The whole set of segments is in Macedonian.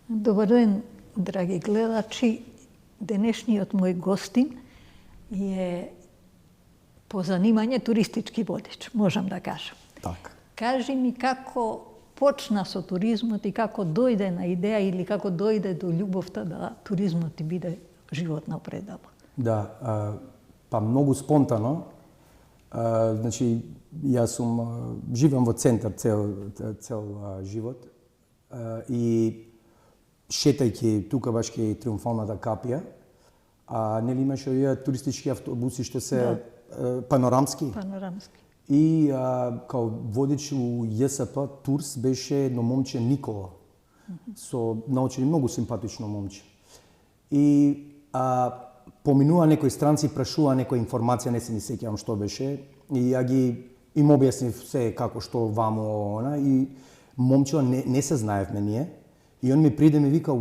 Добар ден, драги гледачи. Денешниот мој гостин е по занимање туристички водич, можам да кажам. Така. Кажи ми како почна со туризмот и како дојде на идеја или како дојде до љубовта да туризмот ти биде животна предава. Да, па многу спонтано. Значи, јас живеам во центар цел живот и шетајќи тука баш кај Триумфалната капија, нели имаше овие туристички автобуси што се панорамски. Панорамски. И као водич у ЈСП Турс беше едно момче Никола. Со научени многу симпатично момче. И поминува некои странци, прашува некоја информација, не се ни сеќавам што беше, и ја ги им објаснив се како што вамо она, и момчето не се знаевме ние. И он ми приде ми вика,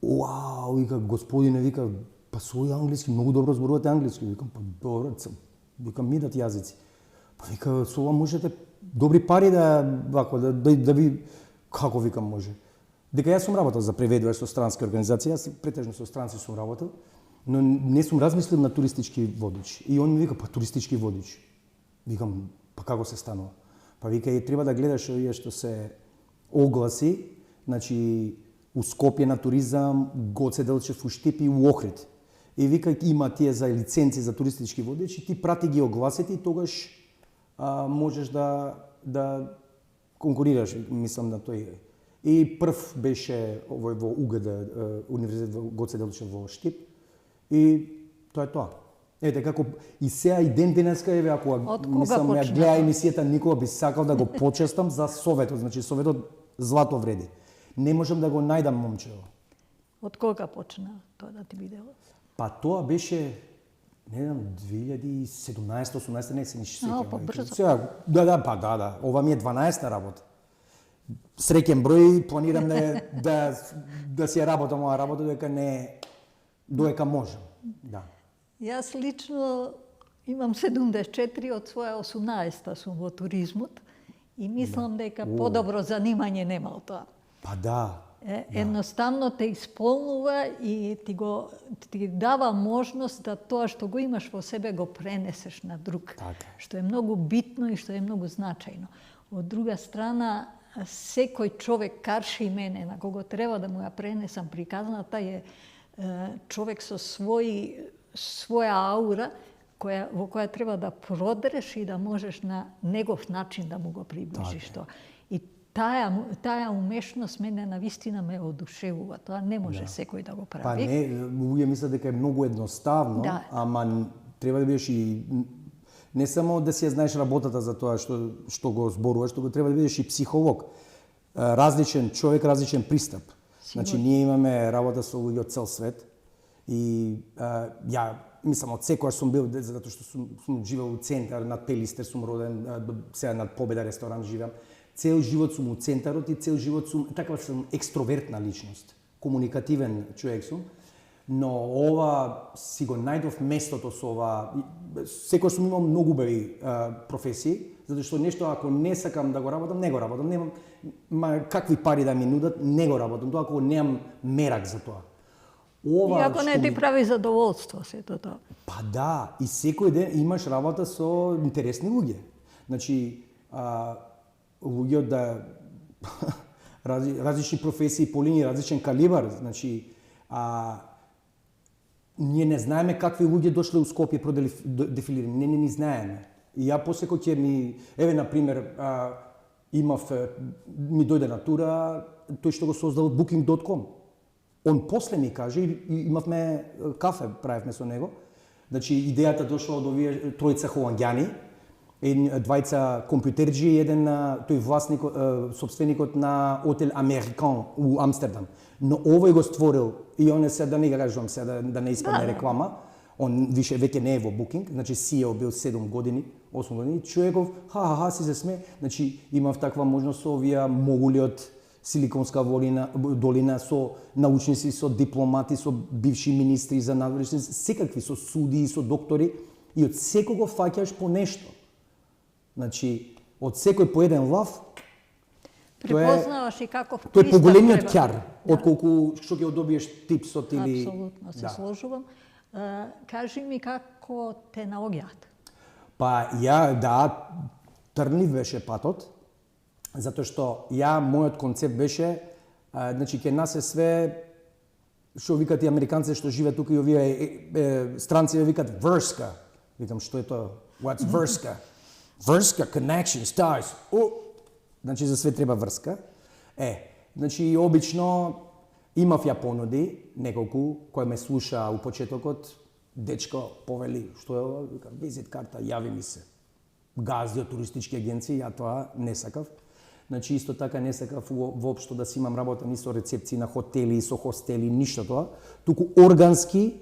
"Уау", вика, "Господине", вика, "Па свој англиски, многу добро зборувате англиски." Викам, "Па добро, викам, ми дат јазици." Па вика, "Со ова можете добри пари да ви како", викам, "може." Дека јас сум работел за преведувач со странски организации, јас претежно со странци сум работел, но не сум размислил на туристички водич. И он ми вика, "Па туристички водич." Викам, "Па како се станува?" Па вика, "И треба да гледаш овие што се огласи, значи у Скопје на туризам, Гоце Делчев у Штип и у Охрид." И вика, "Има тие за лиценци за туристички водичи, ти прати ги огласите и тогаш можеш да конкурираш", мислам на тој. И прв беше овој во УГД, Универзитет во Гоце Делчев во Штип. И тоа е тоа. Ете како и сега и ден денеска, еве, ако мислам ја гледа емисијата, никога би сакал да го почестам за советот, значи советот злато вреди. Не можам да го најдам момчево. Од кога почна тоа да ти биде? Па тоа беше, не знам, 2017-18, не се ни сеќавам. Па брзо. Да, ова ми е 12-та работа. Среќен број, планирам да си ја работам оваа работа доека можам. Да. Јас лично имам 74, од своја 18-та сум во туризмот и мислам дека подобро занимање нема од тоа. Па да. Едноставно те исполнува и ти дава можност да тоа што го имаш во себе го пренесеш на друг. Така. Што е многу битно и што е многу значајно. Од друга страна, секој човек, карши и мене, на кого треба да му ја пренесам приказната, е човек со своја аура, во која треба да продреш и да можеш на негов начин да му го приближиш тоа. И таа умешност мене навистина ме одушевува. Тоа не може секој да го прави. Па не, луѓе мислат дека е многу едноставно, ама треба да бидеш и не само да си ја знаеш работата за тоа што го зборуваш, туку треба да бидеш и психолог. Различен човек, различен пристап. Значи ние имаме работа со луѓе од цел свет. И ја мислам од секогаш сум бил, затоа што сум живеел у центар, над Пелистер сум роден, сега над Победа ресторант живеам. Цел живот сум у центарот и цел живот сум сум екстровертна личност, комуникативен човек сум, но ова си го најдов местото со ова. Секогаш сум имал многу убави професии, затоа што нешто ако не сакам да го работам, не го работам. Немам какви пари да ми нудат, не го работам. Тоа ако немам мерак за тоа. И ако не ти прави задоволство сето тоа. Па да, и секој ден имаш работа со интересни луѓе. Значи, луѓе од различни професии, по линија, различен калибар. Значи, ние не знаеме какви луѓе дошле у Скопје продефилирани, не ни знаеме. И ја после кој ќе ми, еве, например, ми дојде на тура, тој што го создал Booking.com. Он после ми каже, и имавме кафе, правевме со него. Значи, идејата дошла од овие тројца холанѓани, двајца компјутерџи и еден тој власник, собственикот на Хотел Американ у Амстердам. Но овој го створил, и он е сега, да не го кажувам сега, да не испадне реклама, он веќе не е во Booking, значи CEO бил 7 години, 8 години, човеков, си се сме, значи имав таква можност со овие могули од Силиконска долина, со научници, со дипломати, со бивши министри за надворешни, секакви, со судии, со доктори, и од секого фаќаш по нешто. Значи, од секој по еден лав Препознаваш и каков Тој е пристап поголемиот треба. ќар, отколку што ќе добиеш типсот или... Апсолутно се сложувам. Кажи ми како те наоѓаат. Па трнлив беше патот, затоа што мојот концепт беше, значи ке нас е све, што викат и американци што живеат тука и овие странци викат врска. Викам, што е тоа? What's врска? Врска, connection, stars. Значи за све треба врска. Значи обично имав ја понуди неколку кој ме слуша у почетокот, дечко повели, што е ова? Викам, визит карта, јави ми се. Газди од туристички агенции, ја тоа не сакав. Значи исто така не сакав воопшто да си имам работа ни со рецепции на хотели, со хостели, ништо тоа, туку органски,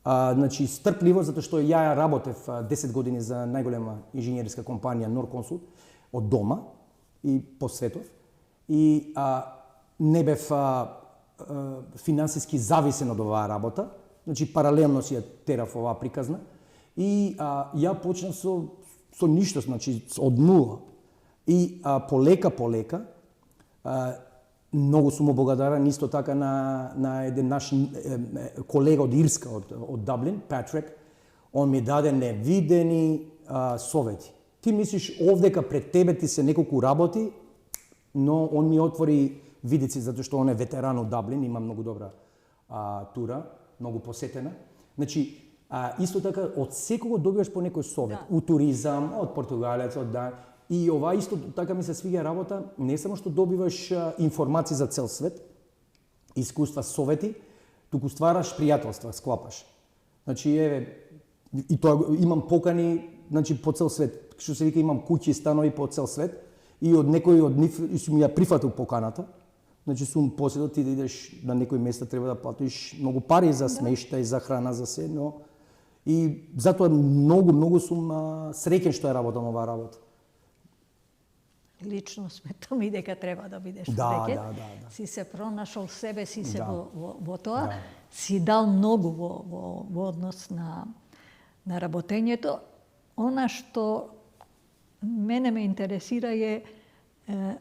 значи стрпливо, затоа што ја работев 10 години за најголема инженерска компанија Норконсулт од дома и по светов и не бев финансиски зависен од оваа работа, значи паралелно си ја терав оваа приказна и ја почнав со ништо, значи од нула. И полека, многу сум благодарен исто така на еден наш колега од Ирска, од Даблин, Патрик. Он ми даде невидени совети. Ти мислиш овдека пред тебе ти се неколку работи, но он ми отвори видици, затоа што он е ветеран од Даблин, има многу добра тура, многу посетена. Значи, исто така, од секого добиваш по некој совет. У туризам, од португалец, од И ова исто така ми се свиѓа работа, не само што добиваш информации за цел свет, искуства, совети, туку ствараш пријателства, склапаш. Значи, и тоа имам покани, значи, по цел свет. Што се вика, имам куќи, станови по цел свет, и од некој од нив сум ја прифатил поканата. Значи, сум поседал, ти да идеш на некој места, треба да платиш многу пари за смештај, за храна, за се, но... И затоа многу сум среќен што ја работам оваа работа. Лично сметам и дека треба да бидеш Да. Си се пронашол себе си се во тоа, си дал многу во однос на работењето. Она што мене ме интересира е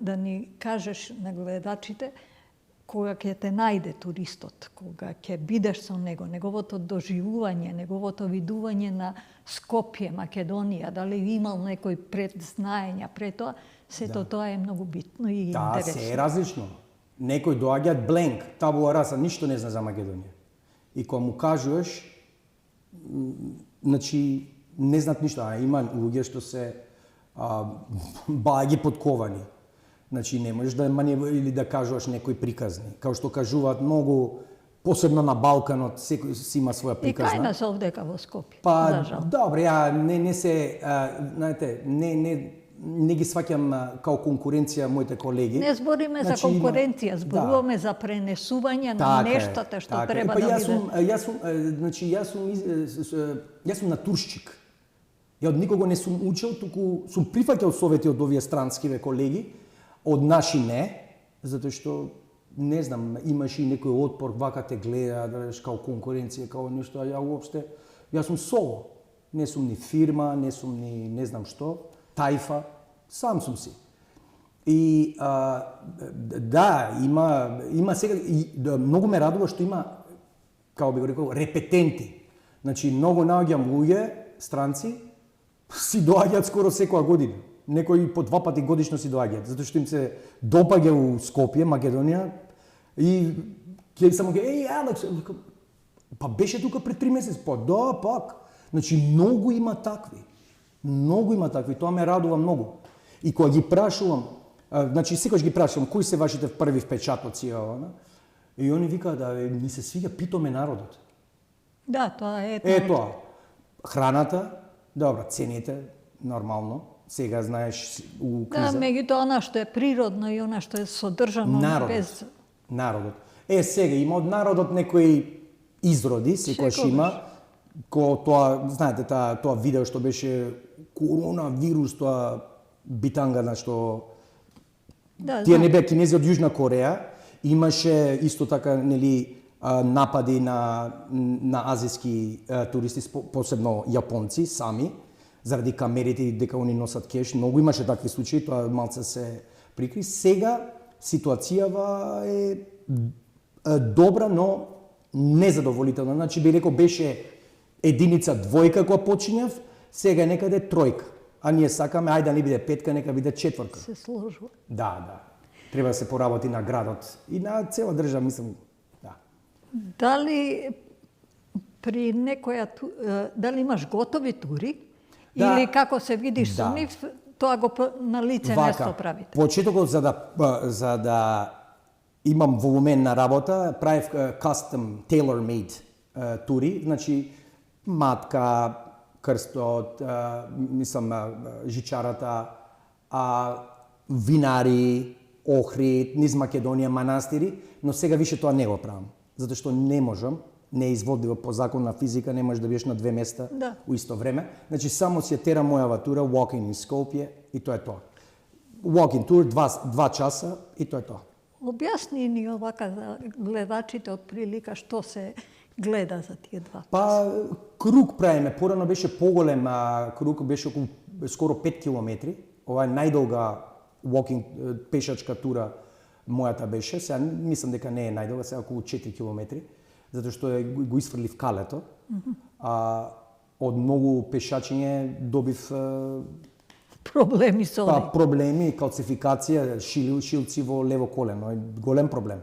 да ни кажеш на гледачите кога ќе те најде туристот, кога ќе бидеш со него, неговото доживување, неговото видување на Скопје, Македонија, дали имал некој предзнаења пред тоа, сето тоа е многу битно и интересно. Да, се е различно. Некој доаѓаат бленк, табула раса, ништо не зна за Македонија. И кога му кажуваш, значи, не знаат ништо, има луѓе што се баги подковани. Значи, не можеш да или да кажуваш некои приказни. Као што кажуваат многу, посебно на Балканот, секој си има своја приказна. И кај нас овдека во Скопје, Па, за жал. добре, не се, знаете, не ги сваќам као конкуренција моите колеги. Не збориме за конкуренција, зборуваме за пренесување на нештата што треба да биде. Јас сум натуршчик. Ја од никого не сум учил, туку сум прифаќал совети од овие странскиве колеги, од наши не, затоа што не знам, имаш и некој отпор, вака те гледа, да бидеш као конкуренција, као нешто, а јас сум соло. Не сум ни фирма, не сум ни не знам што, тајфа, сам сум си. И има сега, и многу ме радува што има, као би го рекол, репетенти. Значи, многу наоѓам луѓе, странци, си доаѓаат скоро секоја година. Некои по 2 пати годишно си доаѓаат, затоа што им се допаѓа у Скопје, Македонија, и ќе само Алекс, па беше тука пред 3 месеци, па да, пак. Значи, многу има такви, тоа ме радува многу. И кога ги прашувам, значи секогаш ги прашувам, кои се вашите први впечатоци, и они викаат, ми се свиѓа, питоме народот. Да, тоа е. Тоа. Храната, добро, цените, нормално. Сега знаеш у криза. Да, меѓутоа она што е природно и она што е содржано без... Народот. Сега има од народот некои изроди, секојаш има, тоа, знаете, тоа видео што беше коронавирус, тоа битанга на што тие не беа кинези од Јужна Кореја, имаше исто така, нели, напади на азиски туристи, посебно јапонци сами, заради камерите дека они носат кеш. Многу имаше такви случаи, тоа малце се прикри. Сега ситуацијава е добра, но незадоволителна. Значи би рекол беше единица, двојка кога почињав, сега е некаде тројка. А ние сакаме, ајде да не биде петка, нека биде четврка. Се сложува. Да. Треба да се поработи на градот и на цела држава, мислам, да. Дали при некоја дали имаш готови тури Да. или како се видиш со нив, тоа го на лице место правите? Почетокот за да имам волумен на работа, правев custom tailor-made тури, значи матка, крстот, жичарата, винари, Охрид, низ Македонија, манастири, но сега више тоа не го правам, затоа што не можам, не е изводливо по закон на физика, не можеш да бидеш на две места у исто време. Значи само си ја терам мојава тура, walking in Skopje, и тоа е тоа. Walking tour, 2 часа и тоа е тоа. Објасни ни овака за гледачите од прилика што се гледа за тие два. Па круг правиме, порано беше поголем, круг беше околу скоро 5 километри. Ова е најдолга walking пешачка тура мојата беше. Сега мислам дека не е најдолга, сега околу 4 километри, затоа што го исфрлив калето. Од многу пешачење добив проблеми со овој. Проблеми, калцификација, шилци во лево колено, голем проблем.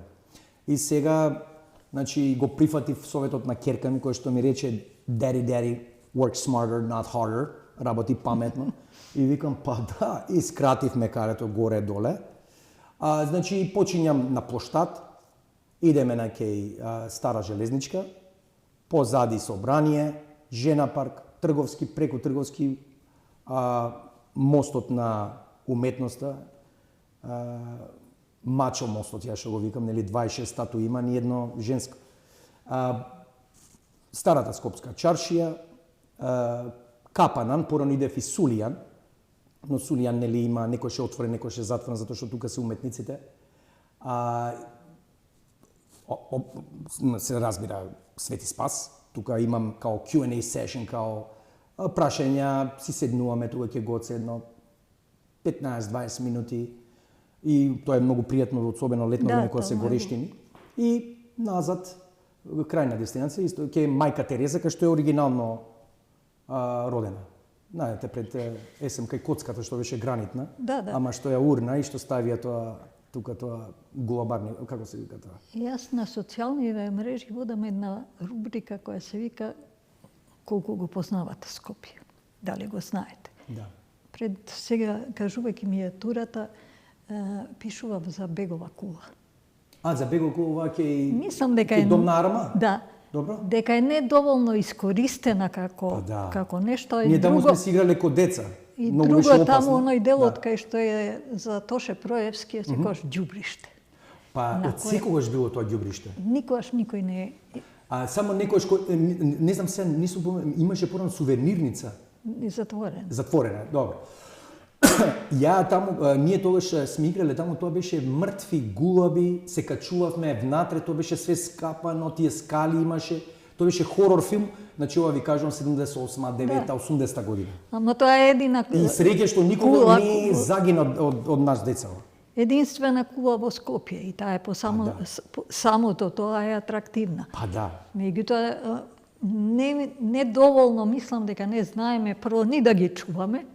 И сега, значи, го прифатив советот на ќерка ми, кој што ми рече daddy, work smarter, not harder, работи паметно. И викам, па да, и скратив ме карето горе-доле. Значи, почињам на плоштад, идеме на кај Стара железничка, позади собрание, жена парк, трговски, преку трговски, мостот на уметноста, мачо мостот, ја што го викам, нели 26 статуи има, ни едно женско. Старата Скопска чаршија, Капанан, порано идев и Сулијан, но Сулијан нели има некој ше отворен, некој ше затворен, затоа што тука се уметниците. Се разбира Свети Спас, тука имам као Q&A session, као прашања, си седнуваме, тука ќе го едно 15-20 минути и тоа е многу пријатно, особено летно време кога се горештини. И назад, крајна дестинација, исто ќе Мајка Тереза, кај што е оригинално родена. Знаете, пред СМК коцката што беше гранитна, ама што ја урна и што ставија тоа тука тоа глобарни, како се вика тоа? Јас на социјалните мрежи водам една рубрика која се вика колку го познавате Скопје. Дали го знаете? Да. Пред сега, кажувајќи ми ја турата, пишував за Бегова кула. За Бегова кула ќе мислам дека е Дом на Арма? Да. Добро. Дека е недоволно искористена како нешто. Ние таму сме си играле ко деца. И друго таму оној делот кај што е за Тоше Проевски, се кажа ѓубриште. Па од секогаш било тоа ѓубриште. Никогаш никој не само некојаш не знам се, имаше порано сувенирница. Затворена. Затворена, добро. Ја таму, ние тогаш сме играле таму, тоа беше мртви гулаби, се качувавме внатре, тоа беше све скапано, тие скали имаше. Тоа беше хорор филм, значи ова ви кажувам 78, 9, 80 година. Ама тоа е едина и среќа што никога не загина од нас деца. Единствена кула во Скопје и таа е по самото тоа е атрактивна. Па да. Меѓутоа не доволно мислам дека не знаеме прво ни да ги чуваме.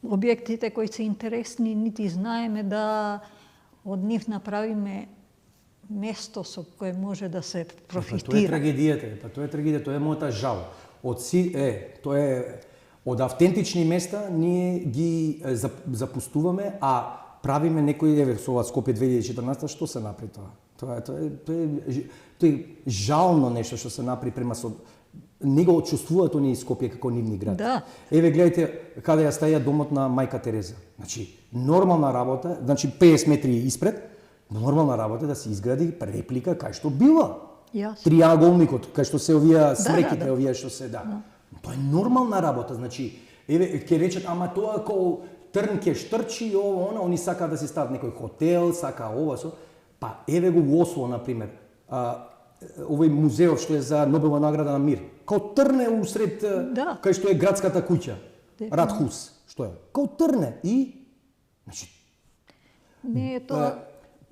Објектите кои се интересни нити знаеме да од нив направиме место со кое може да се профитира. Тоа е трагедијата, тоа е мојата жал. Тоа е од автентични места ние ги запустуваме, а правиме некои со ова Скопје 2014, што се направи тоа? Тоа е жално нешто што се направи према со не го чувствуваат оние Скопје како нивни град. Да. Еве гледајте каде ја стаја домот на Мајка Тереза. Значи нормална работа, значи 50 метри испред, нормална работа да се изгради реплика кај што била. Триаголникот, кај што се овие смреките, овие што се Тоа е нормална работа, значи еве ќе речат ама тоа како трн ќе штрчи ова она, они сакаат да си стават некој хотел, сака ова со. Па еве го во Осло на пример. Овој музеов што е за Нобелова награда на мир. Као трне усред кај што е градската куќа. Радхус, што е? Као трне и значи Не е тоа...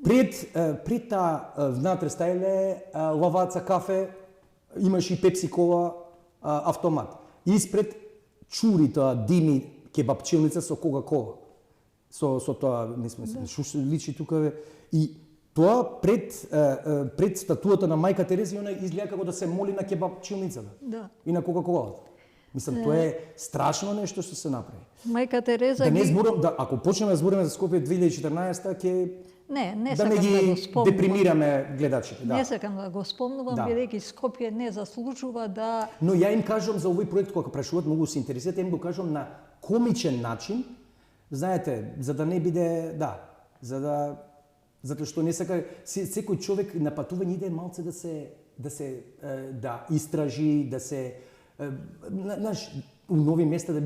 Пред таа внатре стајле лаваца кафе, имаш и пепси кола автомат. Испред чури тоа дими кебапчилница со кока-кола. Со тоа, не сме шо личи тука и тоа пред статуата на мајка Тереза, она изгледа како да се моли на кебапчилницата. Да. И на кока-колата. Мислам, тоа е страшно нешто што се направи. Мајка Тереза Да не зборам, ако почнеме да збориме за Скопје 2014, ќе Не да сакам не да го ги спомнувам. депримираме гледачите. Не сакам да го спомнувам, Да. бидејќи Скопје не заслужува да... Но ја им кажувам за овој проект, кога прашуваат, многу се интересираат, им го кажувам на комичен начин, знаете, за да не биде, затоа што не сака, секој човек на патување иде малце да истражи, да се, знаеш, у нови места да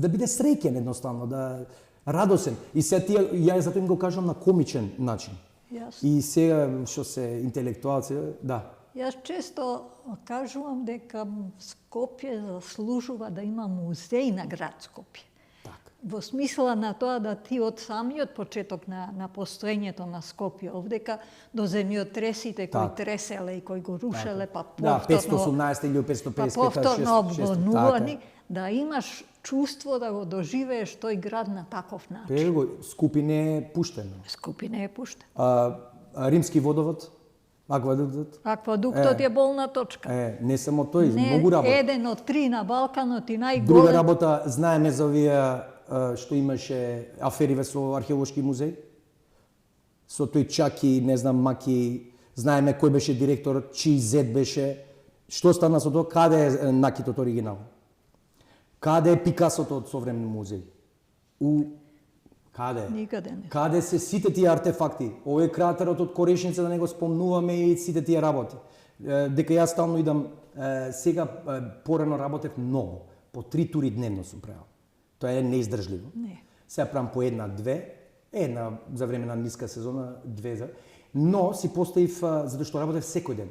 биде среќен едноставно, да радосен. И се ја затоа им го кажувам на комичен начин. Јасно. И сега што се интелектуалци, да. Јас често кажувам дека Скопје заслужува да има музеј на град Скопје. Така. Во смисла на тоа да ти од самиот почеток на постоењето на Скопје, овдека до земјотресите кои Така. треселе и кои го рушеле, па Да, повторно, 518 или 555, па повторно 600, обгонувани, така. да имаш чувство да го доживееш тој град на таков начин. Него Скупи не е пуштено. Скопје не е пуштен. Римски водовод, аквадуктот, Аквадуктот е болна точка. не само тој, Не многу работа. еден од три на Балканот и Друга најголем. работа, знаеме за овие што имаше афериве со археолошки музеј, со тој Чаки, не знам, Маки, знаеме кој беше директор, чиј зет беше, што стана со тоа, каде е накитот оригинал? Каде е Пикасото од современ музеј? Каде? Никаде не. Каде се сите тие артефакти? Овој кратерот од Корешница, да не го спомнуваме и сите тие работи. Дека јас стално идам, сега порано работев многу, по 3 тури дневно сум правил. Тоа е неиздржливо. Не. Сега правам по една за време на ниска сезона, 2 но си поставив, затоа што работев секој ден.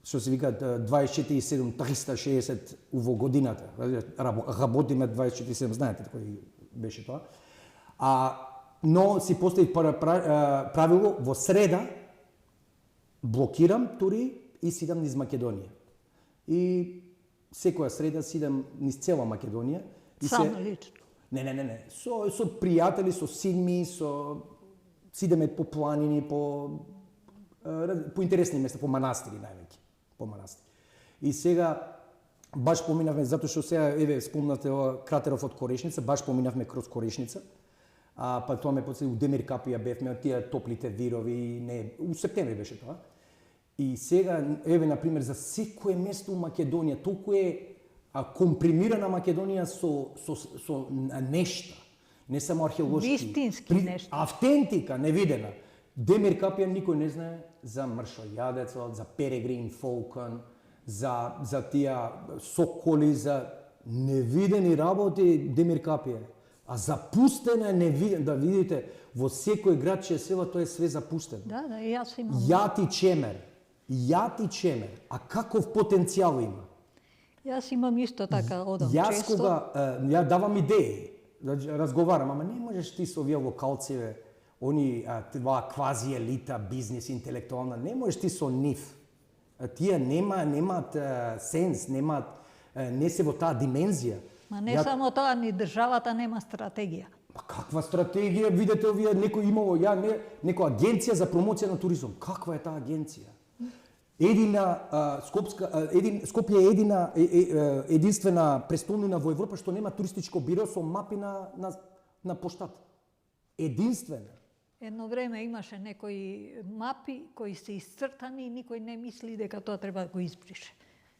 Што се вика 24/7, 360 во годината. Работиме 24/7, знаете кој беше тоа. Но си поставив правило, во среда блокирам тури и сидам низ Македонија. И секоја среда сидам низ цела Македонија. Само лично. Не. Со пријатели, со синми, сидеме по планини, по интересни места, по манастири највеќе. По манастири. И сега баш поминавме, затоа што сега, спомнате кратеров од Корешница, баш поминавме кроз Корешница. Па тоа ме подсети, у Демир Капија бевме, тие топлите вирови, у септември беше тоа. И сега, на пример, за секое место у Македонија, толку е компримирана Македонија со нешта. Не само археолошки. Вистински нешта. Автентика, невидена. Демир Капија никој не знае за мршојадецот, за Перегрин Фолкон, за тие соколи, за невидени работи Демир Капија. А запустена е невиден, да видите, во секој град че села тоа е све запустено. Да, и јас имам. Јати чемер. А каков потенцијал има? Јас имам исто така, одам Јас често. ја давам идеи, разговарам, ама не можеш ти со овие локалциве, они това квази елита, бизнес, интелектуална, не можеш ти со нив. Тие немаат сенс, не се во таа димензија. Ма не само тоа, ни државата нема стратегија. Па каква стратегија, видете овие, некој имало, некоја агенција за промоција на туризам. Каква е таа агенција? Скопје е единствена престолнина во Европа што нема туристичко биро со мапи на поштата. Единствена. Едно време имаше некои мапи кои се исцртани и никој не мисли дека тоа треба да го избрише.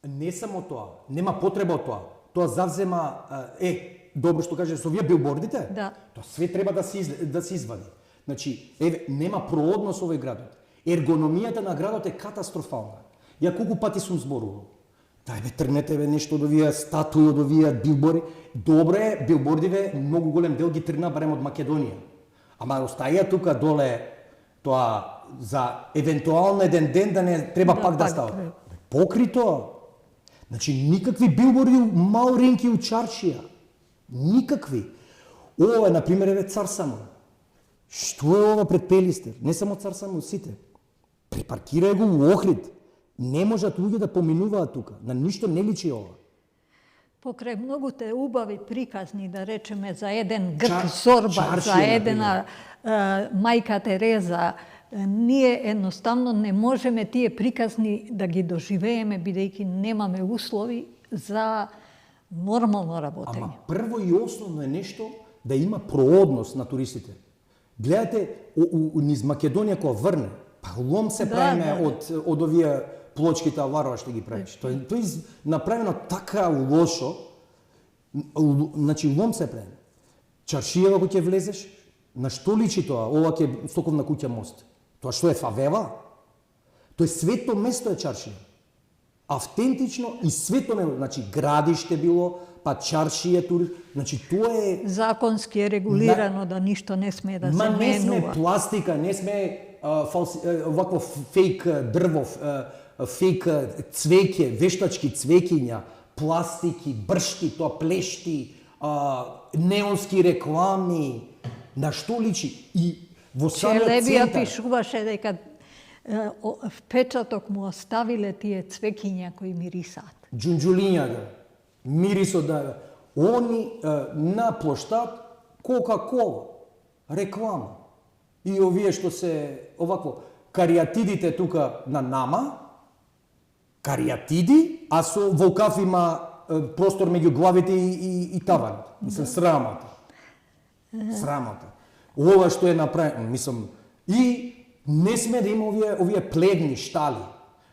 Не само тоа, нема потреба од тоа. Тоа завзема, добро што каже, со овие билбордите, Да. тоа све треба да се извади. Значи, нема проодност овој градот. Ергономијата на градот е катастрофална. Ја колку пати сум зборувал. Тргнете нешто од овие статуи, од овие билборди. Добро е, билбордиве, многу голем дел ги тргна барем од Македонија. Ама остаја тука доле тоа за евентуално еден ден да не треба пак да става. Покрито. Значи никакви билборди мал ринки у чаршија. Никакви. Ова е, например, Цар Самон. Што е ова пред Пелистер? Не само цар Самусите. Препаркирај го у Охрид. Не можат луѓе да поминуваат тука. На ништо не личи ова. Покрај многуте убави приказни, да речеме, за еден Грк Зорба, за едена мајка Тереза, ние едноставно не можеме тие приказни да ги доживееме, бидејќи немаме услови за нормално работење. Ама прво и основно е нешто да има проодност на туристите. Гледате, низ Македонија кога врне, па лом се правиме од овие плочките Аварова што ги правиш. Тој направено така лошо, значи лом се прави. Чаршијева кога ќе влезеш, на што личи тоа? Ова ќе стоковна куќа мост. Тоа што е фавела? Тоа е свето место е Чаршија. Автентично и свето место, значи градиште било, па чаршија, значи тоа е законски е регулирано да ништо не смее да се менува. Не сме пластика, не сме вакво фейк дрво, фейк цвеќе, вештачки цвеќиња, пластики, бршки, тоа плешти, неонски реклами, на што личи? И во самиот Челебија центар пишуваше дека впечаток му оставиле тие цвеќиња кои мирисаат. Џунџулињата, мирисот да они на плоштад Кока-кола, реклама. И овие што се овакво кариатидите тука на nama, кариатиди, а со волкав има простор меѓу главите и таванот. Мислам, срамата. Срамата. Ова што е направено, мислам, и не сме да има овие плевни штали.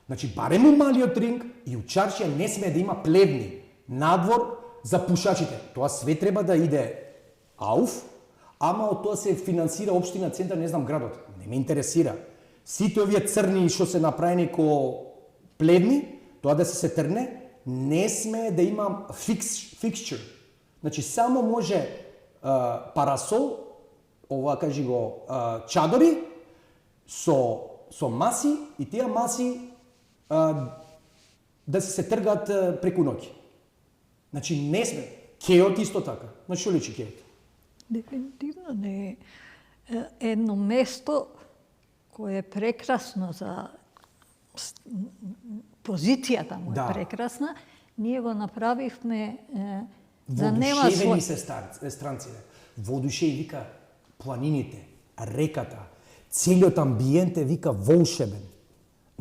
Значи, барем у малиот ринг и у Чаршија не сме да има плевни надвор за пушачите. Тоа све треба да иде ауф, ама од тоа се финансира општина центар, не знам градот. Не ме интересира. Сите овие црни што се направени ко плевни, тоа да се трне, не сме да има фиксчер. Значи, само може парасол, ова кажи го чадори, со маси и тие маси да се тргаат преку ноќ. Значи не сме. Кеот исто така. На што личи кеот? Дефинитивно не е едно место кое е прекрасно за позицијата му е прекрасна. Ние го направивме за нема воодушевени се странците. Воодушеви вика планините, реката, целиот амбиент е вика волшебен.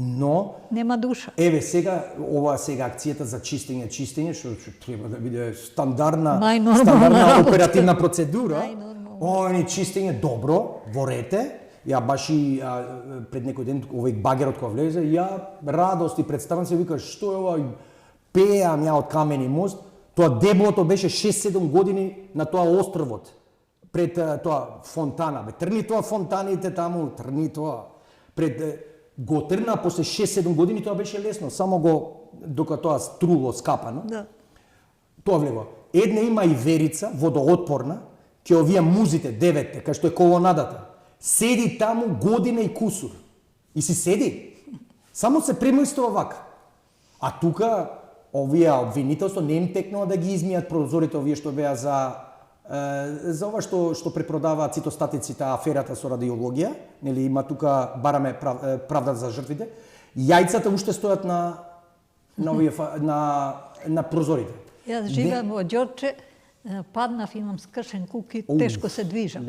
Но нема душа. Еве сега сега акцијата за чистење што треба да биде стандардна оперативна процедура. Они чистење добро во рете. Ја баш и пред некој ден овој багерот кога влезе, ја радост и представам се вика што е ова, пеам ја од камени мост. Тоа деблото беше 6-7 години на тоа островот. Пред тоа фонтана. Трни тоа фонтаните таму, трни тоа. Пред го трна после 6-7 години, тоа беше лесно, само го докато тоа струло скапано. Да. Тоа влево. Една има и верица, водоотпорна, ке овие музите, деветте, кај што е колонадата. Седи таму година и кусур. И си седи. Само се преместува вака. А тука овие обвинителство не им текнува да ги измијат прозорите овие што беа за ова што препродаваат цитостатиците, аферата со радиологија, нели има тука бараме правда за жртвите. Јајцата уште стојат на овие на прозорите. Јас живеам во Ѓорче, паднав, имам скршен кук и тешко се движам.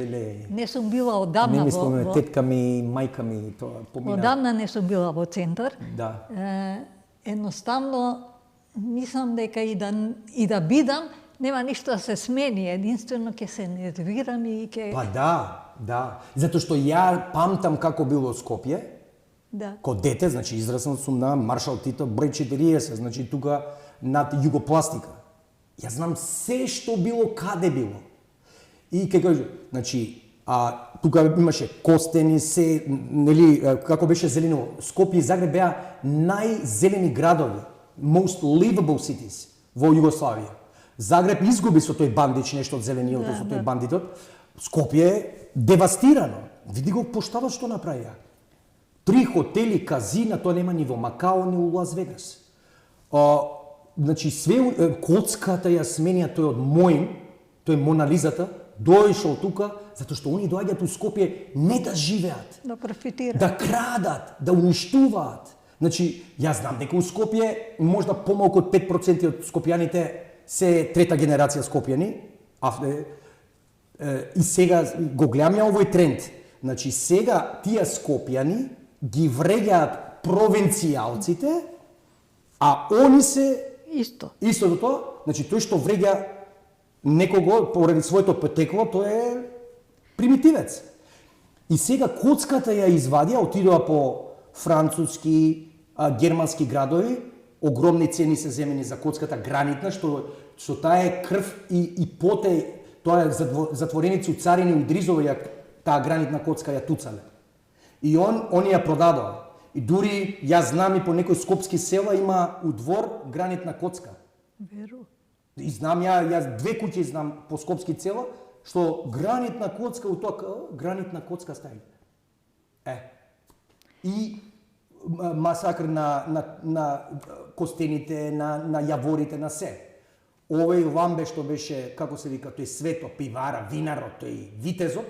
Не сум била одамна не мислам, тетка ми, мајка ми тоа помина. Одамна не сум била во центар. Да. Едноставно мислам дека и да бидам нема ништо да се смени, единствено ќе се нервирам и ќе... Па да. Затоа што ја памтам како било Скопје. Да. Ко дете, значи израснал сум на Маршал Тито број 40, значи тука над Југопластика. Јас знам се што било, каде било. И ке кажу, значи, тука имаше костени се, нели, како беше зелено. Скопје и Загреб беа најзелени градови, most livable cities во Југославија. Загреб изгуби со тој бандич нешто од зеленијото, со тој бандитот. Скопје е девастирано. Види го поштава што направија. 3 хотели, казина, тоа нема ни во Макао, ни у Лас Вегас. Значи, све коцката ја сменија, тој од Моин, тој Монализата, дојшол тука, затоа што они доаѓаат у Скопје не да живеат, Да профитира. да крадат, да уништуваат. Значи, јас знам дека у Скопје можда помалку од 5% од скопјаните се трета генерација скопјани, и сега го гледам ја овој тренд. Значи, сега тие скопјани ги вреѓаат провинцијалците, а они се Исто. исто до тоа, значи тој што вреѓа некого поради своето потекло, тој е примитивец. И сега коцката ја извадија, отидоа по француски, германски градови, огромни цени се земени за коцката гранитна, што таа е крв и поте, тоа е затвореници царини у Дризово ја таа гранитна коцка ја туцале. И они ја продадоа. И дури јас знам и по некои скопски села има у двор гранитна коцка. Веру. И знам јас две куќи знам по скопски села што гранитна коцка у тоа гранитна коцка стави. И масакр на костените, на јаворите, на се. Овој Ламбе што беше, како се вика, тој свето, пивара, винарот, тој витезот,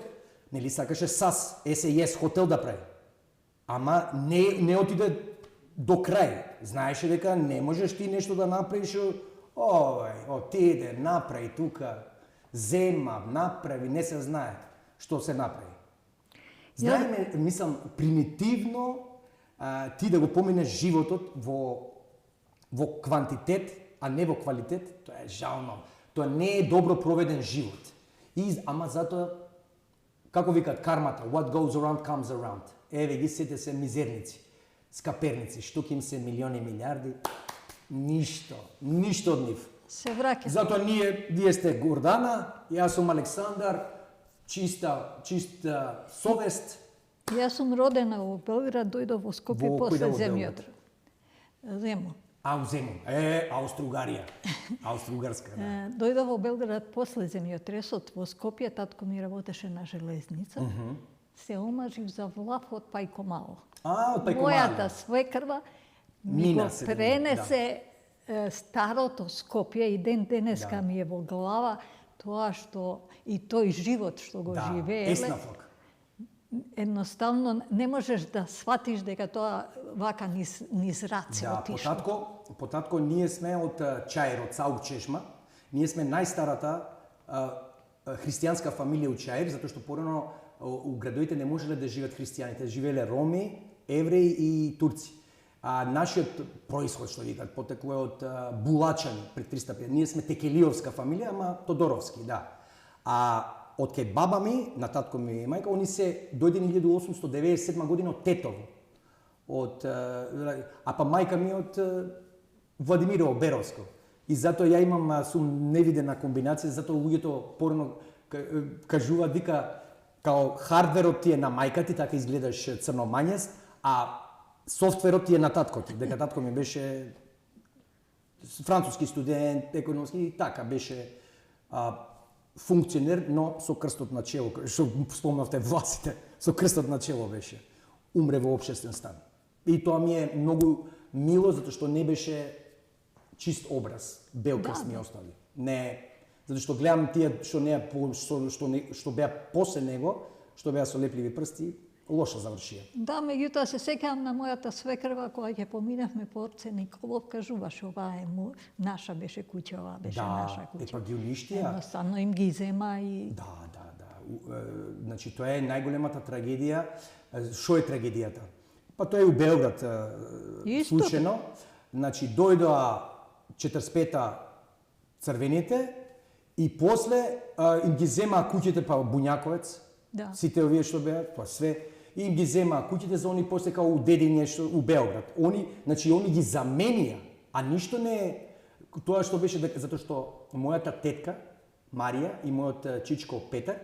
нели сакаше САС, СЕС хотел да прави. Ама не отиде до крај. Знаеше дека не можеш ти нешто да направиш, отиде, направи тука, зема, направи, не се знае што се направи. Знаеме, мислам, примитивно ти да го поминеш животот во квантитет, а не во квалитет, тоа е жално. Тоа не е добро проведен живот. Ама затоа, како викат кармата, what goes around comes around. Еве ги сите се мизерници, скаперници, што ќе им се милиони, милиарди, ништо од нив. Се враќа. Затоа вие сте Гордана, јас сум Александар, чиста совест. Јас сум родена во Белград, дојдов во Скопје после земјотрес. Земо. Земун. Аустро-Угарија. Аустро-Угарска, да. Дојдов во Белград после земјотресот во Скопје, татко ми работеше на железница. Се омажив за влав од Пајко Мало. Од Пајко Мало. Мојата свекрва ми го пренесе старото Скопје и ден денеска ми е во глава тоа што и тој живот што го живееле. Еснафок. Едноставно не можеш да сватиш дека тоа вака низ раце отишло. По татко ние сме од Чаир, од Саук Чешма. Ние сме најстарата христијанска фамилија у Чаир, затоа што порано у градовите не можеле да живеат христијаните, живееле роми, евреи и турци. А нашиот происход, што викат, потекло е од Булачани пред 350. Ние сме Текелиовска фамилија, ама Тодоровски, да. А од кај баба ми, на татко ми и мајка, они се дојдени 1897 година од Тетово. А па мајка ми од Владимирово, Беровско. И затоа ја имам, сум невидена комбинација, затоа луѓето порано кажуваат, вика, као хардверот ти е на мајка ти, така изгледаш црномањест, а софтверот ти е на татко ти, дека татко ми беше француски студент, економски, и така беше функционер, но со крстот на чело, што спомнавте власите, со крстот на чело беше. Умре во општествен стан. И тоа ми е многу мило, затоа што не беше чист образ, бел крст ми остави. Не, затоа што гледам тие што беа после него, што беа со лепливи прсти, лошо завршија. Да, меѓутоа се сеќавам на мојата свекрва кога ќе поминавме по Орце Николов, кажуваше ова е наша беше куќа, ова беше наша куќа. Да, па ги уништија. Едноставно им ги зема и... Да. Значи, тоа е најголемата трагедија. Што е трагедијата? Па тоа е у Белград случено. Значи, дојдоа 45-та црвените и после им ги зема куќите па Буњаковец. Да. Сите овие што беа, тоа све, и им ги зема куќите за они после као у Дедиње у Белград. Они ги заменија, а ништо не е тоа што беше затоа што мојата тетка Марија и мојот чичко Петар,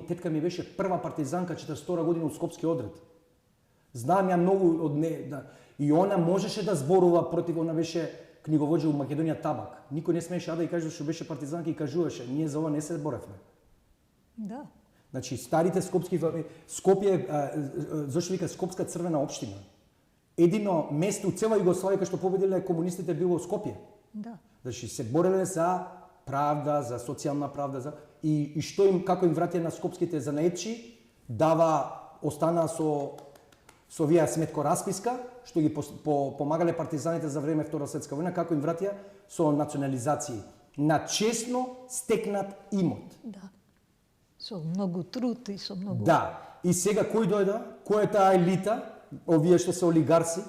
тетка ми беше прва партизанка 42 година од Скопски одред. Знам ја многу од не, и она можеше да зборува против, она беше книговоđа у Македонија Табак. Никој не смееше да ја каже што беше партизанка и кажуваше, ние за ова не се боревме. Да. Значи, старите скопски Скопје, зашто вика Скопска црвена општина. Едино место у цела Југославија кај што победиле комунистите било Скопје. Да. Значи, се бореле за правда, за социјална правда, и што им, како им вратија на скопските занаетчи, остана со овие сметко расписка, што ги помагале партизаните за време Втора светска војна, како им вратија со национализации на честно стекнат имот. Да. Со многу труд и со многу... Да. И сега кој дојде? Кој е таа елита? Овие што се олигарси?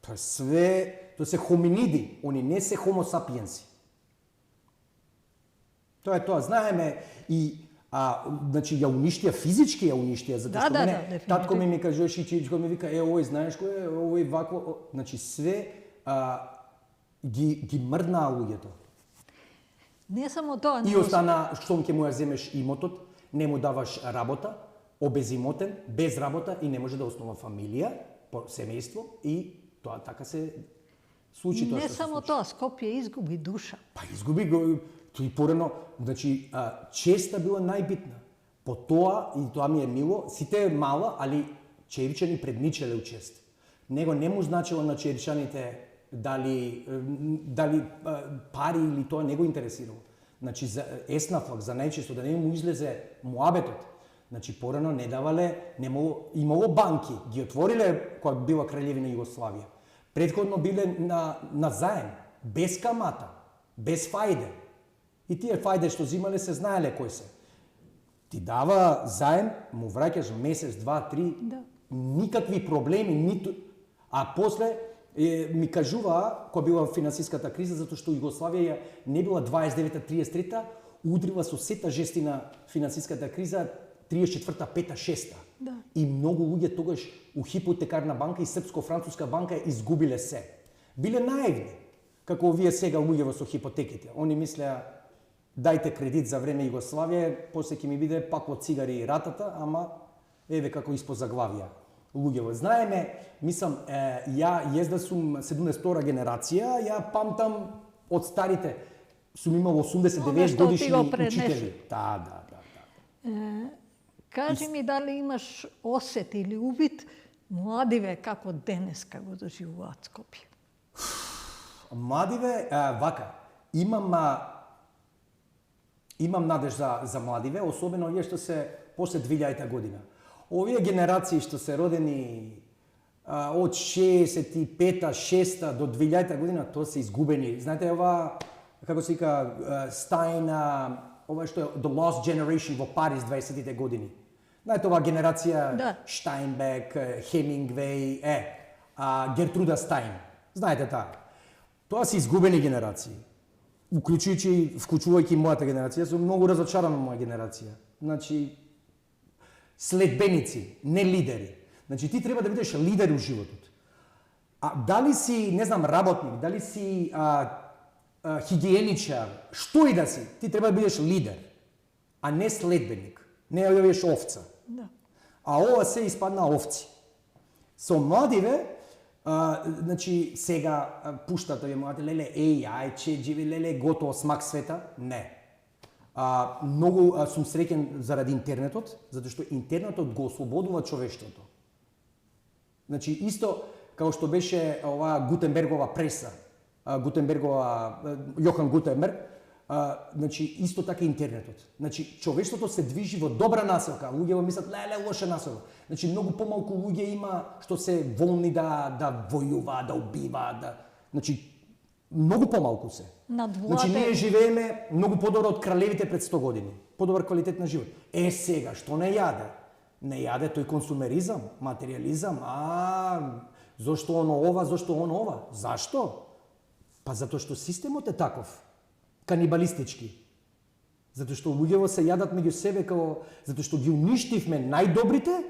Тоа се хоминиди, они не се хомо сапиенси. Тоа е тоа, знаеме и значи ја уништија физички, затоа што мене татко ми кажеше и чичко ми вика овој знаеш кој е, овој вако, значи све ги мрднаа луѓето. Не само тоа, и остана штом ќе му ја земеш имотот, не му даваш работа, обезимотен, без работа и не може да основа фамилија, семејство и тоа така се случи тоа. Не само тоа, Скопје изгуби душа. Па изгуби го тој порано, значи честа била најбитна. По тоа и тоа ми е мило, сите мала, али черичани предничеле у чест. Него не му значило на черичаните дали пари или тоа не го интересирало. Значи за еснафак, за најчесто да не му излезе муабетот. Значи порано не давале, имало банки, ги отвориле кога била Краљевина Југославија. Претходно биле на заем, без камата, без фајде. И тие фајде што зимале се знаеле кои се. Ти дава заем, му враќаш месец, два, три, никакви проблеми, ниту... А после ми кажуваа, кога била финансиската криза, затоа што Југославија не била 29-33, удрила со сета жестина финансиската криза 34-та, 5-та, 6-та. Да. И многу луѓе тогаш у хипотекарна банка и Српско-француска банка изгубиле се. Биле наивни, како овие сега луѓе со хипотеките. Они мислеа дајте кредит за време Југославија, после ќе ми биде пакло цигари и ратата, ама еве како испод заглавија. Луѓево. Знаеме, мислам, јас да сум 72 генерација, ја памтам од старите, сум имал 89 годишни учители. Да. Кажи ми дали имаш осет или увид младиве како денеска го доживуваат Скопје? Младиве, вака, имам надеж за младиве, особено овие што се после 2000 година. Овие генерации што се родени од 65-та, 6-та до 2000 година, тоа се изгубени. Знаете, ова, како се вика, Стајн, ова што е The Lost Generation во Париз 20-тите години. Знаете, ова генерација Штајнбек, Хемингвеј, Гертруда Стајн. Знаете таа. Тоа се изгубени генерации. Вклучувајќи мојата генерација, сум многу разочаран од моја генерација. Значи, следбеници, не лидери. Значи, ти треба да бидеш лидер у животот. А дали си, не знам, работник, дали си хигиеничар, што и да си, ти треба да бидеш лидер, а не следбеник. Не да бидеш овца. Да. А ова се испадна овци. Со младиве, значи, сега пуштат овие млади, леле, живи, леле, готово, смак света. Не. Многу сум среќен заради интернетот, затоа што интернетот го ослободува човештвото. Значи, исто како што беше оваа Гутенбергова преса, Јохан Гутенберг, значи, исто така интернетот. Значи, човештвото се движи во добра насока, луѓе мислат, леле, лоша насока. Значи, многу помалку луѓе има што се волни да војува, да убива, значи, многу помалку се. Значи, ние живееме многу подобро од кралевите пред 100 години. Подобар квалитет на живот. Сега, што не јаде? Не јаде тој консумеризам, материализам. Зошто оно ова, зошто оно ова? Зашто? Па затоа што системот е таков. Канибалистички. Затоа што луѓево се јадат меѓу себе затоа што ги уништивме најдобрите,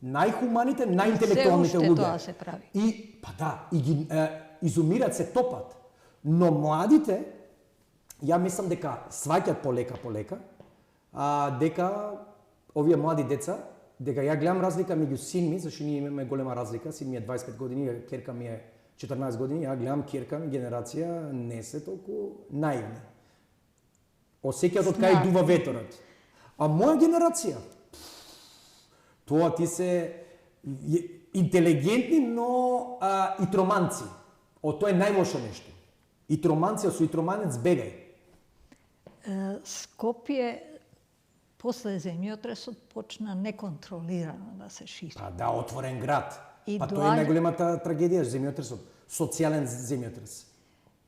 најхуманите, најинтелектуалните луѓе. Тоа се прави. И ги изумират, се топат. Но младите, ја мислам дека сваќат полека, дека овие млади деца, дека ја гледам разлика меѓу син ми, зашто ние имаме голема разлика, син ми е 25 години, ќерка ми е 14 години, ја гледам ќерка ми, генерација не се толку наивни. Осеќаат од кај дува ветерот. А моја генерација, тоа ти се интелигентни, но и троманци. Тоа е најлошо нешто. И троманција со и троманец бегај. Скопје после земјотресот почна неконтролирано да се шири. Па да, отворен град. И Па тоа е најголемата трагедија земјотресот. Социјален земјотрес.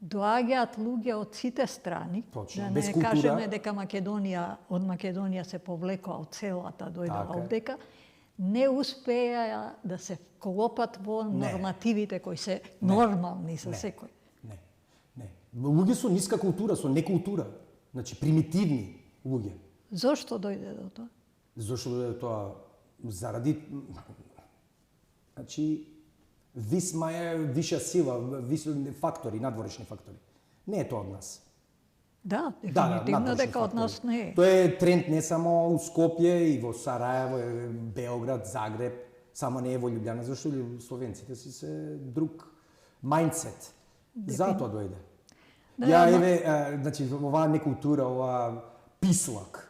Доаѓаат луѓе од сите страни, Точно, да без не култура. кажеме дека од Македонија се повлекоа од целата дојдоа Така е. овдека, не успеа да се вклопат во нормативите кои се нормални за секој. Не. Луѓе со ниска култура, со некултура. Значи, примитивни луѓе. Зошто дојде до тоа? Зошто дојде тоа? Заради... Значи, висма е виша сила, фактори, надворешни фактори. Не е тоа од нас. Да, дефинитивно надворешни дека од нас фактори. не е. Тоа е тренд не само у Скопје, и во Сараево, Београд, Загреб, само не е во Љубљана, зашто словенците си се друг мајндсет. Затоа дојде. Ја еве, значи, оваа некултура, оваа пислак.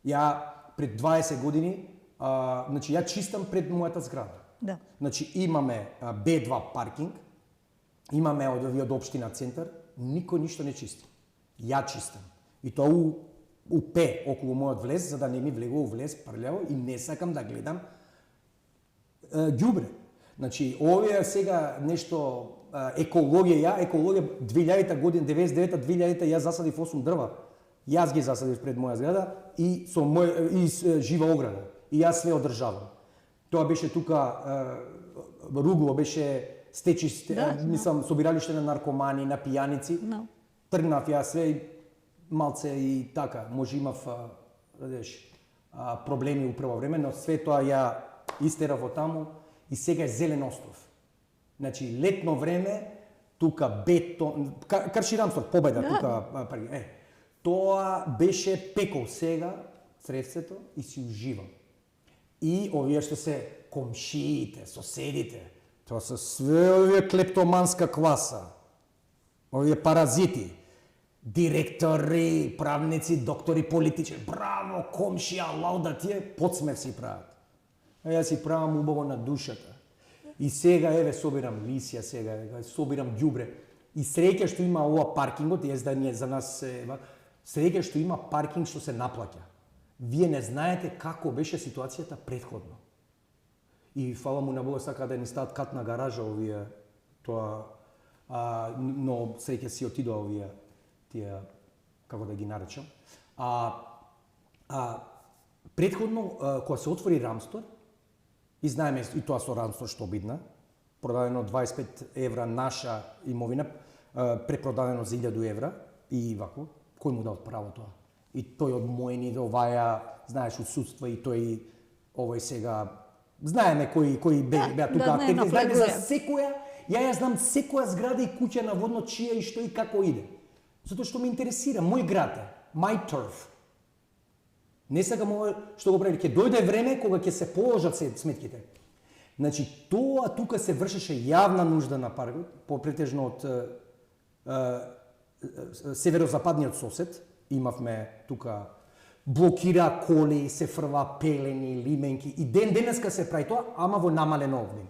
Ја пред 20 години, значи ја чистам пред мојата зграда. Да. Значи имаме B2 паркинг, имаме од општина центар, никој ништо не чисти. Ја чистам. И тоа у П околу мојот влез, за да не ми влегува у влез прљаво и не сакам да гледам ѓубре. Значи, овие сега нешто екологија 2000 година, 99-2000 ја засадив 8 дрва. Јас ги засадив пред моја зграда и со жива ограда. И јас све одржавам. Тоа беше тука ругло, беше стечиште, мислам, собиралиште на наркомани, на пијаници. No. Тргнав ја све малце и така, може имав проблеми у прво време, но све тоа ја истерав од таму и сега е зелен остров. Значи, летно време, тука бетон, Крши Рамстор, победа, тука, тоа беше пекол сега, цревцето, и си уживам. И овие што се комшиите, соседите, тоа се све овие клептоманска класа, овие паразити, директори, правници, доктори, политичари, браво, комшија, лауда, тие подсмев си прават. А јас си правам убаво на душата. И сега, еве, собирам лисија сега, собирам ѓубре. И среќа што има ова паркингот, да не за нас, среќа што има паркинг што се наплаќа. Вие не знаете како беше ситуацијата претходно. И фала му на Бога, сака да ни стават катна гаража овие, тоа, но среќа си отидоа овие, тие, како да ги наречам. Претходно, кога се отвори Рамстор, и знаеме и тоа со Рамстор што бидна, продадено 25 евра наша имовина, препродадено за 1000 евра, и вако, кој му дал право тоа? И тој од мојни оваја, знаеш, од судства, и тој овој сега, знаеме кои беа тука активни, знаеме за секоја, ја знам секоја зграда и куќа на водно чија и што и како иде. Затоа што ме интересира, мој град е, my turf. Не сакам ова што го прави, ќе дојде време кога ќе се положат сметките. Значи, тоа тука се вршеше јавна нужда на паркот, попретежно од северозападниот сосед. Имавме тука блокира коли, се фрва пелени, лименки и денеска се прави тоа, ама во намален обим.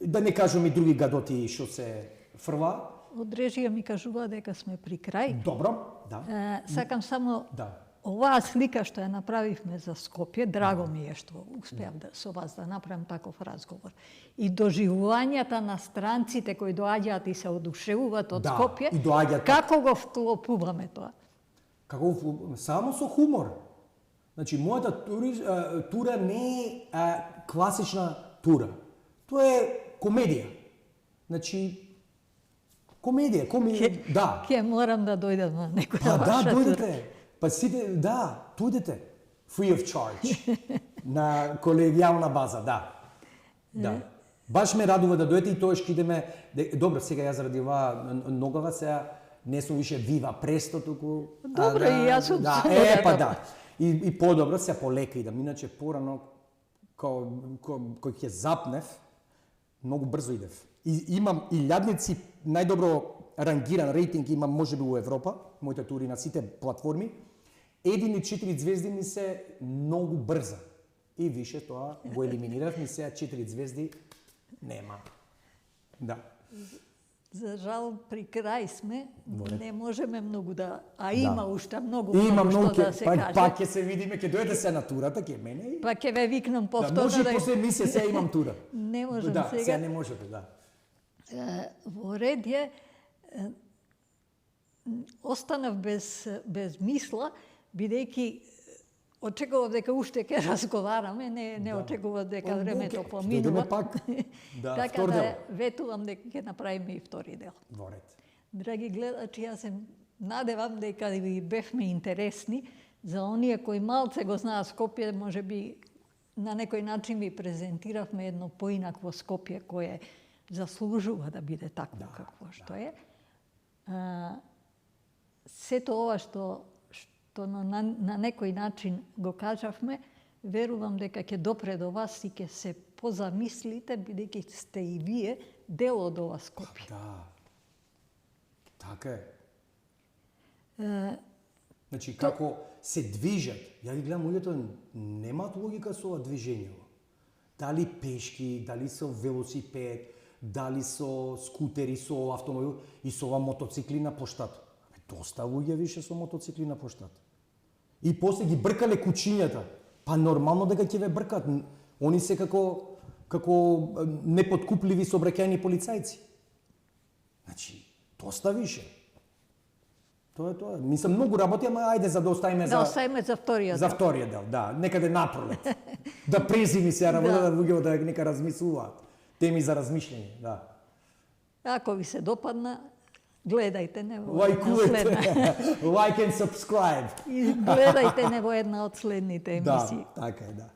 Да не кажам и други гадоти што се фрва. Од режија ми кажува дека сме при крај. Добро, да. Сакам само Да. оваа слика што ја направивме за Скопје, драго ми е што успеав со вас да направам таков разговор. И доживувањата на странците кои доаѓаат и се одушевуваат од Скопје, и доаѓаат како го вклопуваме тоа? Само со хумор. Значи, мојата тура не е класична тура. Тоа е комедија. Значи, комедија, да. Ке морам да дојдам на некоја Па да, ваша дојдете. Па сите, да, дојдете. Free of charge. На колегијална база, да. Да. Баш ме радува да дојдете и тоа ќе идеме. Добро, сега ја заради оваа ногава сега не сум више вива престо туку. Добро, и јас сум. Да, па да. И подобро се полека идам. Иначе порано кој ќе запнев, многу брзо идев. И имам илјадници најдобро рангиран рейтинг имам можеби у Европа, моите тури на сите платформи. 1 и 4 звезди ми се многу брза. И више тоа го елиминирав, ми сега 4 звезди нема. Да. За жал, при крај сме, не можеме многу да... А Да. има уште многу Има што многу, да се каже. пак ќе се видиме, ќе дојде се на турата, ќе мене и... Па ќе ве викнам Да, повторно може и после емисија, сега имам тура. Не можам Да, сега. сега не можете, да. Во ред е, останав без мисла, бидејќи очекував дека уште ќе разговараме, не очекував дека Па, времето окей, поминува. дојдеме пак. Да, Така втор да дел. ветувам дека ќе направиме и втори дел. Во ред. Драги гледачи, јас се надевам дека ви бевме интересни за оние кои малце го знаат Скопје, може би на некој начин ви презентиравме едно поинакво Скопје кое заслужува да биде такво какво што е. Сето ова што на некој начин го кажавме, верувам дека ќе допре до вас и ќе се позамислите, бидејќи сте и вие дел од ова Скопје. Да. Така е. Значи, како се движат, ја ги гледам, луѓето немаат логика со ова движење. Дали пешки, дали со велосипед, дали со скутери, со автомобил и со ова мотоцикли на поштата. Доста луѓе више со мотоцикли на поштата. И после ги бркале кучињата. Па нормално дека ќе ве бркат. Они се како непоткупливи сообраќајни полицајци. Значи, доста више. Тоа е тоа. Мислам, многу работи, ама ајде за да оставиме Да оставиме за вториот за дел. вториот дел, да, некаде напролет. Да презими се работа, да луѓето да нека размислуваат. Теми за размишљање, да. Ако ви се допадна, гледајте не во Лајкувате. следна. Like and subscribe. И гледајте не во една од следните Да, емисии. така е, да.